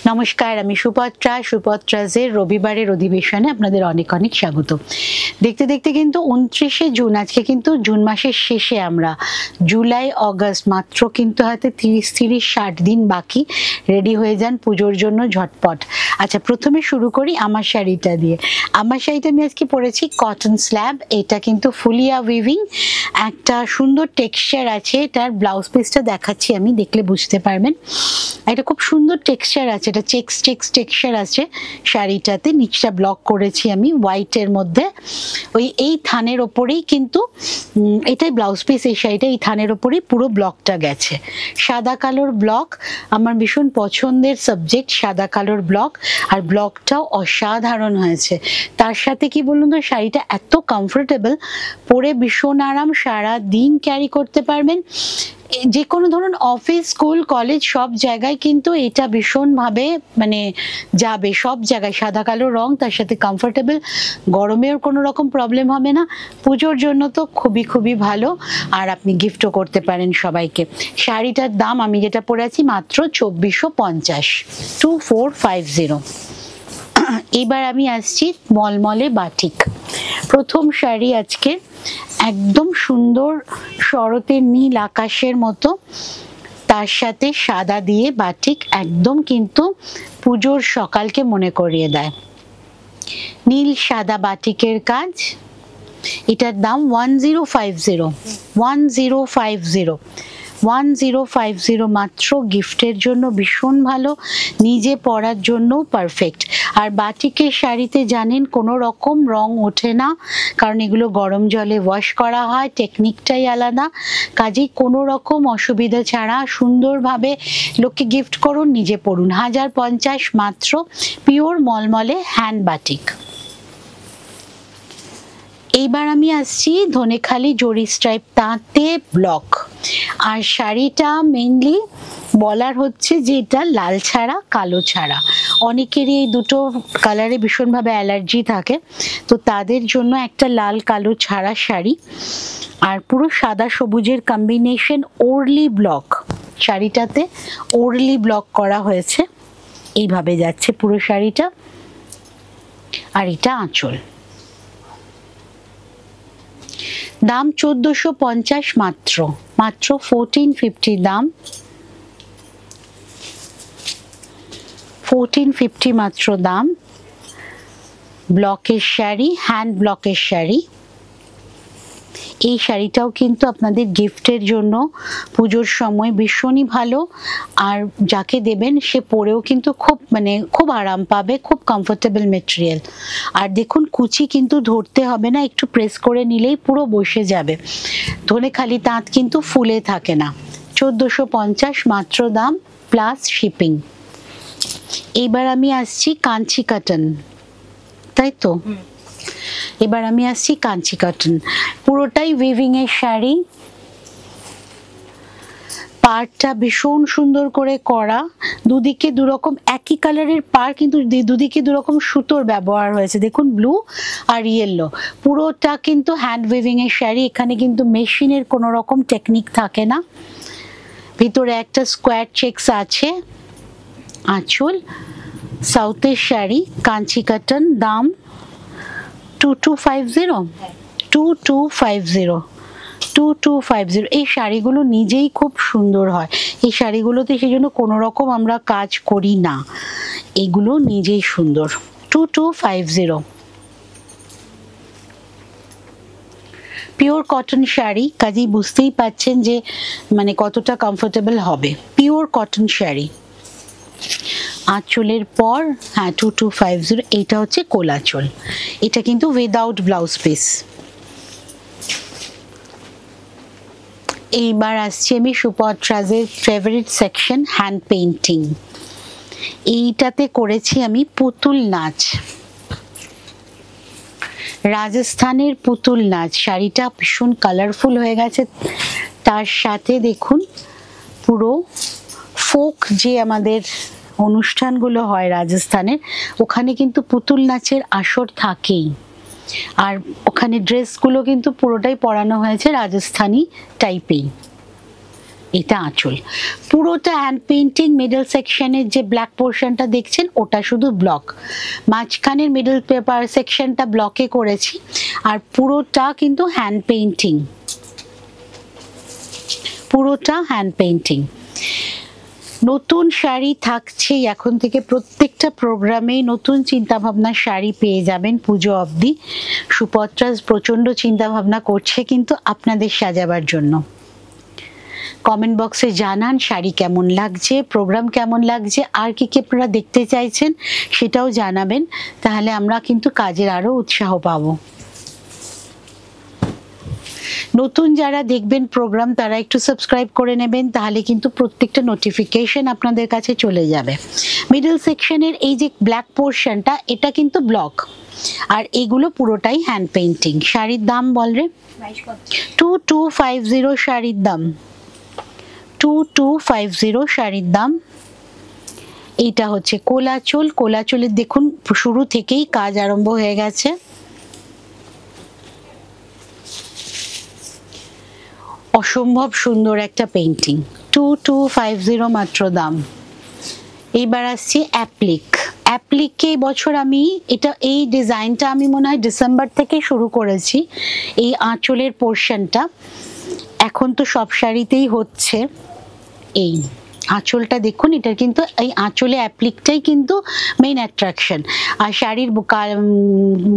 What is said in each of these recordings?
নমস্কার, আমি সুপত্রাজের রবিবারের অধিবেশনে আপনাদের অনেক অনেক স্বাগত। দেখতে দেখতে কিন্তু 29শে জুন, আজকে কিন্তু জুন মাসের শেষে আমরা। জুলাই আগস্ট মাত্র কিন্তু হয়তো 30-60 দিন বাকি। রেডি হয়ে যান পুজোর জন্য ঝটপট। আচ্ছা, প্রথমে শুরু করি আমার শাড়িটা দিয়ে। আমার শাড়িটা আমি আজকে পরেছি কটন স্ল্যাব। এটা কিন্তু ফুলিয়া উইভিং, একটা সুন্দর টেক্সচার আছে। এটার ব্লাউজ পিসটা দেখাচ্ছি, আমি দেখলে বুঝতে পারবেন। এটা খুব সুন্দর টেক্সচার আছে, এটা চেক্স টেক্সচার আছে শাড়িটাতে। নিচটা ব্লক করেছি আমি হোয়াইটের মধ্যে। এই থানের ওপরেই কিন্তু এটাই ব্লাউজ পিস। এই শাড়িটা এই থানের ওপরেই পুরো ব্লকটা গেছে। সাদা কালোর ব্লক, আমার ভীষণ পছন্দের সাবজেক্ট সাদা কালোর ব্লক। আর ব্লকটাও অসাধারণ হয়েছে। তার সাথে কি বলুন তো, শাড়িটা এত কমফোর্টেবল, পরে ভীষণ আরাম, সারা দিন ক্যারি করতে পারবেন। যে কোনো ধরুন অফিস, স্কুল, কলেজ সব জায়গায় কিন্তু এটা ভীষণভাবে যাবে সব জায়গায়। সাদা কালো রং, তার সাথে কমফোর্টেবল, গরমেও কোনো রকম প্রবলেম হবে না। পুজোর জন্য তো খুবই খুবই ভালো, আর আপনি গিফটও করতে পারেন সবাইকে। শাড়িটার দাম আমি যেটা পরে আছি মাত্র 2450, 2450। এবার আমি আসছি মলমলে বাটিক। প্রথম শাড়ি আজকে, একদম সুন্দর শরতের নীল আকাশের মতো, তার সাথে সাদা দিয়ে বাটিক, একদম কিন্তু পুজোর সকালকে মনে করিয়ে দেয়। নীল সাদা বাটিকের কাজ। এটার দাম 1050 মাত্র। গিফটের জন্য ভীষণ ভালো, নিজে পরার জন্য পারফেক্ট। আর বাটিকের শাড়িতে জানেন কোনো রকম রং ওঠে না, কারণ এগুলো গরম জলে ওয়াশ করা হয়, টেকনিকটাই আলাদা। কাজেই কোনো রকম অসুবিধা ছাড়া সুন্দরভাবে লোককে গিফট করুন, নিজে পরুন। 1050 মাত্র, পিওর মলমলে হ্যান্ড বাটিক। এইবার আমি আসছি ধনেখালি জরি স্ট্রাইপ তাঁতে ব্লক। আর শাড়িটা মেইনলি বলার হচ্ছে যে এটা লাল ছাড়া কালো ছাড়া। অনেকেরই এই দুটো কালারে ভীষণভাবে অ্যালার্জি থাকে, তো তাদের জন্য একটা লাল কালো ছাড়া শাড়ি। আর পুরো সাদা সবুজের কম্বিনেশন, ওরলি ব্লক। শাড়িটাতে ওরলি ব্লক করা হয়েছে, এইভাবে যাচ্ছে পুরো শাড়িটা। আর এটা আঁচল। দাম 1450 মাত্র, 1450 দাম, 1450 মাত্র দাম। ব্লকের শাড়ি, হ্যান্ড ব্লকের শাড়ি। এই শাড়িটাও কিন্তু আপনাদের গিফটের জন্য পুজোর সময় ভীষণই ভালো। আর যাকে দেবেন সে পরেও কিন্তু খুব আরাম পাবে, খুব কমফোর্টেবল মেটেরিয়াল। আর দেখুন কুচি কিন্তু ধরতে হবে না, একটু প্রেস করে নিলেই পুরো বসে যাবে। ধনেখালি তাঁত কিন্তু ফুলে থাকে না। 1450 মাত্র দাম, প্লাস শিপিং। এইবার আমি আসছি কাঞ্চি কটন, তাই তো? এবার আমি আসছি কাঞ্চি কটন। পুরোটাই উইভিং এর শাড়ি। পাড়টা ভীষণ সুন্দর করে করা, দুদিকে দুরকম একই কালারের পাড়, কিন্তু দুদিকে দুরকম সুতোর ব্যবহার হয়েছে। দেখুন, ব্লু আর ইয়েলো। পুরোটা কিন্তু হ্যান্ড উইভিং এর শাড়ি। এখানে কিন্তু মেশিনের কোনো রকম টেকনিক থাকে না। ভিতরে একটা স্কোয়ার চেকস আছে। আঁচল, সাউথের শাড়ি, কাঞ্চি কটন। দাম 2250। এই শাড়িগুলো নিজেই খুব সুন্দর হয়। এই শাড়িগুলোতে সেই জন্য কোনো রকম আমরা কাজ করি না, এগুলো নিজেই সুন্দর। 2250। পিওর কটন শাড়ি, কাজেই বুঝতেই পাচ্ছেন যে কতটা কমফোর্টেবল হবে। Pure cotton sari. আঁচলের পর 2250। এইটা হচ্ছে কোলাচল। এটা কিন্তু উইদাউট ব্লাউজ পিস। এইবার আসছি আমি সুপত্রাজের ফেভারিট সেকশন, হ্যান্ড পেইন্টিং। এইটাতে করেছি আমি পুতুল নাচ, রাজস্থানের পুতুল নাচ। শাড়িটা ভীষণ কালারফুল হয়ে গেছে। তার সাথে দেখুন পুরো ফোক যে আমাদের অনুষ্ঠানগুলো হয় রাজস্থানের, ওখানে কিন্তু পুতুল নাচের আসর থাকেই। আর ওখানে ড্রেসগুলো কিন্তু পুরোটাই পরানো হয়েছে রাজস্থানি টাইপেই। এটা আঁচল, পুরোটা হ্যান্ড পেইন্টিং। মিডল সেকশনের যে ব্ল্যাক পোর্শনটা দেখছেন ওটা শুধু ব্লক, মাঝখানের মিডল পেপার সেকশনটা ব্লকে করেছি, আর পুরোটা কিন্তু হ্যান্ড পেইন্টিং, পুরোটা হ্যান্ড পেইন্টিং। নতুন শাড়ি থাকছে এখন থেকে, প্রত্যেকটা প্রোগ্রামে নতুন চিন্তাভাবনার শাড়ি পেয়ে যাবেন পুজো অবধি। সুপত্রাস প্রচণ্ড চিন্তাভাবনা করছে কিন্তু আপনাদের সাজাবার জন্য। কমেন্ট বক্সে জানান শাড়ি কেমন লাগছে, প্রোগ্রাম কেমন লাগছে, আর কি কি আপনারা দেখতে চাইছেন সেটাও জানাবেন, তাহলে আমরা কিন্তু কাজের আরও উৎসাহ পাবো। নতুন যারা দেখবেন প্রোগ্রাম তারা একটু সাবস্ক্রাইব করে নেবেন, তাহলে কিন্তু প্রত্যেকটা নোটিফিকেশন আপনাদের কাছে চলে যাবে। মিডল সেকশনের এই যে ব্ল্যাক পোর্শনটা এটা কিন্তু ব্লক, আর এগুলো পুরোটাই হ্যান্ড পেইন্টিং। শাড়ির দাম বল রে? 2250 শাড়ির দাম, 2250 শাড়ির দাম। এইটা হচ্ছে কোলাচল, কোলাচলের দেখুন শুরু থেকেই কাজ আরম্ভ হয়ে গেছে। অসম্ভব সুন্দর একটা পেইন্টিং, 2250 মাত্র দাম। এইবার আসছি অ্যাপ্লিক। অ্যাপ্লিককে এই বছর আমি এই ডিজাইনটা আমি মনে হয় ডিসেম্বর থেকে শুরু করেছি, এই আঁচলের পোর্শনটা। এখন তো সব শাড়িতেই হচ্ছে। এই আঁচলটা দেখুন, এটা কিন্তু এই আঁচলে অ্যাপ্লিকটাই কিন্তু মেইন অ্যাট্রাকশন। আর শাড়ির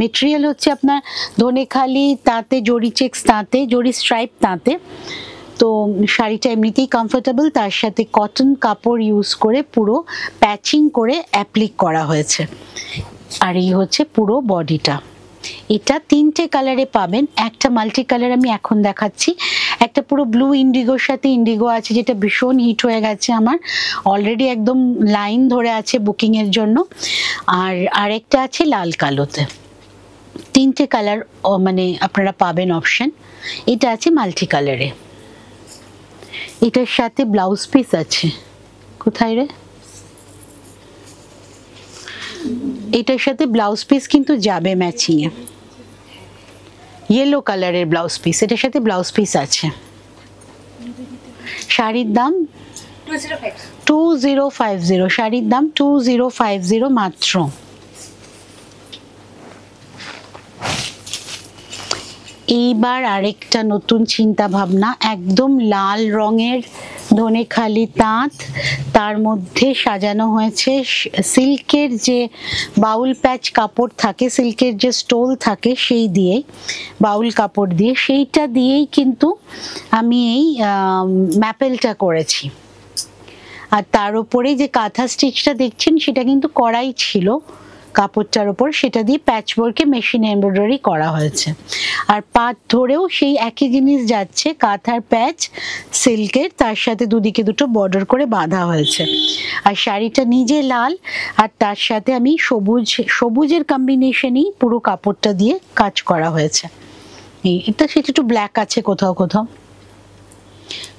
মেটেরিয়াল হচ্ছে আপনার ধনেখালি তাঁতে, জরি চেক্স তাঁতে, জরি স্ট্রাইপ তাঁতে। তো শাড়িটা এমনিতেই কমফোর্টেবল, তার সাথে কটন কাপড় ইউজ করে পুরো প্যাচিং করে অ্যাপ্লিক করা হয়েছে। আর এই হচ্ছে পুরো বডিটা। এটা তিনটে কালারে পাবেন, একটা মাল্টি কালার আমি এখন দেখাচ্ছি, একটা পুরো ব্লু ইন্ডিগোর সাথে ইন্ডিগো আছে যেটা ভীষণ হিট হয়ে গেছে আমার, অলরেডি একদম লাইন ধরে আছে বুকিং এর জন্য, আর আরেকটা আছে লাল কালোতে। তিনটে কালার মানে আপনারা পাবেন অপশন। এটা আছে মাল্টি কালারে, এটার সাথে ব্লাউজ পিস আছে, কোথায় রে? এটার সাথে ব্লাউজ পিস কিন্তু যাবে ম্যাচিং এ, ইয়েলো কালারের ব্লাউজ পিস, এটার সাথে ব্লাউজ পিস আছে। শাড়ির দাম 2050, শাড়ির দাম 2050 মাত্র। এইবার আরেকটা নতুন চিন্তা ভাবনা, একদম লাল রঙের ধনেখালি তাঁত, তার মধ্যে সাজানো হয়েছে সিল্কের যে বাউল প্যাচ কাপড় থাকে, সিল্কের যে স্টোল থাকে সেই দিয়ে, বাউল কাপড় দিয়ে, সেইটা দিয়েই কিন্তু আমি এই ম্যাপেলটা করেছি। আর তার উপরে যে কাঁথা স্টিচটা দেখছেন সেটা কিন্তু করাই ছিল কাপড়টার উপর, সেটা দিয়ে প্যাচওয়ার্কে মেশিন এমব্রয়ডারি করা হয়েছে। আর পাট ধরেও সেই একই জিনিস যাচ্ছে, কাঁথার প্যাচ সিল্কের, তার সাথে দুদিকে দুটো বর্ডার করে বাঁধা হয়েছে। আর শাড়িটা নিজে লাল, আর তার সাথে আমি সবুজের কম্বিনেশনেই পুরো কাপড়টা দিয়ে কাজ করা হয়েছে। এটা সেটা একটু ব্ল্যাক আছে কোথাও কোথাও,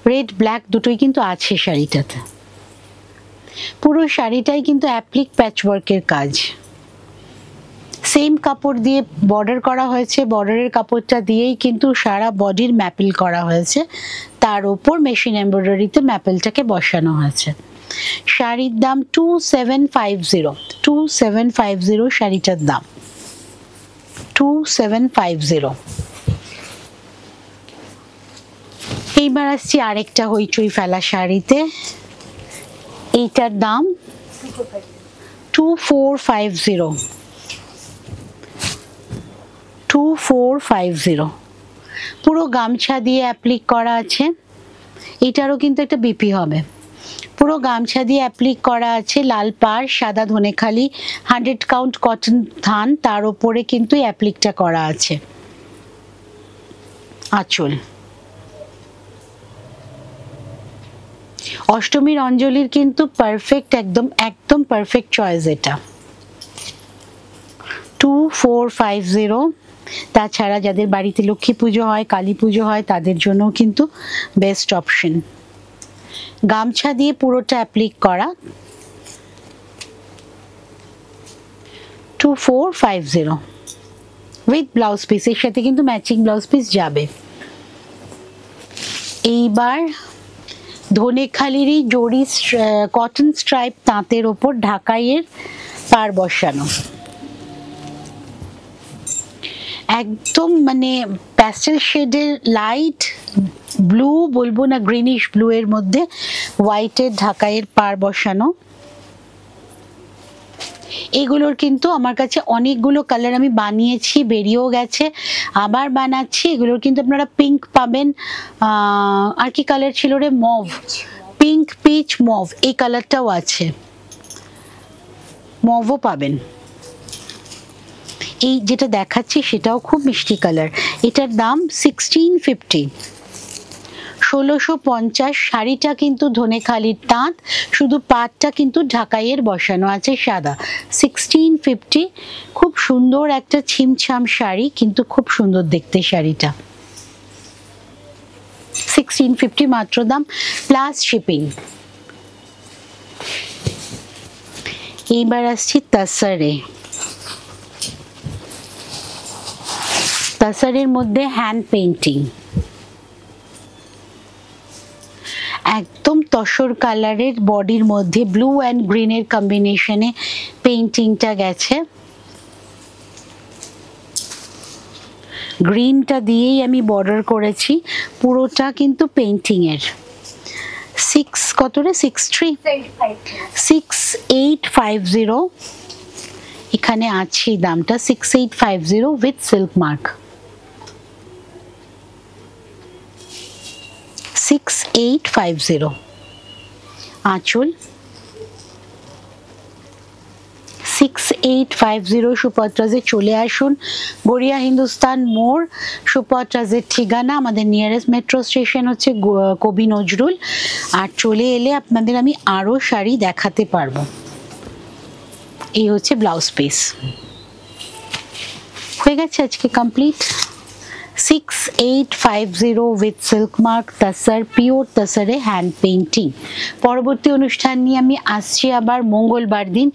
রেড ব্ল্যাক দুটোই কিন্তু আছে শাড়িটাতে। পুরো শাড়িটাই কিন্তু অ্যাপ্লিক প্যাচওয়ার্কের কাজ, সেম কাপড় দিয়ে বর্ডার করা হয়েছে, বর্ডারের কাপড়টা দিয়েই কিন্তু সারা বডির ম্যাপেল করা হয়েছে, তার উপর মেশিন এমব্রয়ডারিতে ম্যাপেলটাকে বসানো হয়েছে। শাড়ির দাম 2750, শাড়িটার দাম 2750। এইবার আসছি আরেকটা হইচই ফেলা শাড়িতে, এইটার দাম 2450, পুরো গামছা দিয়ে অ্যাপ্লিক করা আছে। এটারও কিন্তু একটা বিপি হবে, পুরো গামছা দিয়ে অ্যাপ্লিক করা আছে, লাল পাড়, সাদা ধনেখালি, 100 কাউন্ট কটন থান, তার উপরে কিন্তু অ্যাপ্লিকটা করা আছে। আঁচল অষ্টমীর অঞ্জলির কিন্তু পারফেক্ট, একদম একদম পারফেক্ট চয়েস এটা, 2450। তাছাড়া যাদের বাড়িতে লক্ষ্মী পুজো হয়, কালী পুজো হয়, তাদের জন্য কিন্তু বেস্ট অপশন। গামছা দিয়ে পুরোটা অ্যাপ্লিক করা, 2450 উইথ ব্লাউজ পিস, এর সাথে কিন্তু ম্যাচিং ব্লাউজ পিস যাবে। এইবার ধনেখালিরই জরি কটন স্ট্রাইপ তাঁতের ওপর ঢাকাইয়ের পার বসানো, একদম মানে প্যাস্টেল শেডের লাইট ব্লু বলবো না, গ্রিনিশ ব্লু এর মধ্যে হোয়াইটের ঢাকাইয়ের পার বসানো। এগুলোর কিন্তু আমার কাছে অনেকগুলো কালার আমি বানিয়েছি, বেরিয়েও গেছে, আবার বানাচ্ছি। এগুলোর কিন্তু আপনারা পিঙ্ক পাবেন, আর কি কালার ছিল রে, মভ, পিঙ্ক পিচ মভ, এই কালারটাও আছে, মভও পাবেন। এই যেটা দেখাচ্ছি সেটাও খুব মিষ্টি কালার, এটার দাম 1650, 1650। শাড়িটা কিন্তু ধনেখালির তাঁত, শুধু পাটটা কিন্তু ঢাকাইয়ের বসানো আছে সাদা, 1650। খুব সুন্দর একটা ছিমছাম শাড়ি, কিন্তু খুব সুন্দর দেখতে শাড়িটা, 1650 মাত্র দাম, প্লাস শিপিং। এইবার আসছি তাসারে। তাসারের মধ্যে হ্যান্ড পেইন্টিং, একদম তসর কালারের বডির মধ্যে ব্লু অ্যান্ড গ্রিনের কম্বিনেশনে পেইন্টিংটা গেছে। গ্রিনটা দিয়েই আমি বর্ডার করেছি, পুরোটা কিন্তু পেইন্টিং এর। 6850 এখানে আছে দামটা, 6850 উইথ সিল্ক মার্ক, 6850। আঁচল 6850 সুপত্রাজে চলে আসুন, গড়িয়া হিন্দুস্তান মোড়, সুপত্রাজের ঠিকানা। আমাদের নিয়ারেস্ট মেট্রো স্টেশন হচ্ছে কবি নজরুল। আর চলে এলে আপনাদের আমি আরো শাড়ি দেখাতে পারবো। এই হচ্ছে ব্লাউজ পিস, হয়ে গেছে আজকে complete. 6850 with silk mark tussar, pure তাসারে হ্যান্ড পেইন্টিং। পরবর্তী অনুষ্ঠান নিয়ে আমি আসছি আবার মঙ্গলবার দিন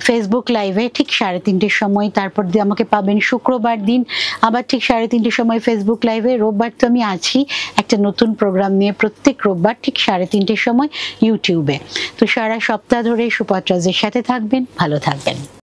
ফেসবুক লাইভে ঠিক 3:30 সময়, তারপর দিয়ে আমাকে পাবেন শুক্রবার দিন আবার ঠিক 3:30 সময় ফেসবুক লাইভে। রোববার তো আমি আছি একটা নতুন প্রোগ্রাম নিয়ে, প্রত্যেক রোববার ঠিক 3:30 সময় ইউটিউবে। তো সারা সপ্তাহ ধরে সুপত্রাজের সাথে থাকবেন, ভালো থাকবেন।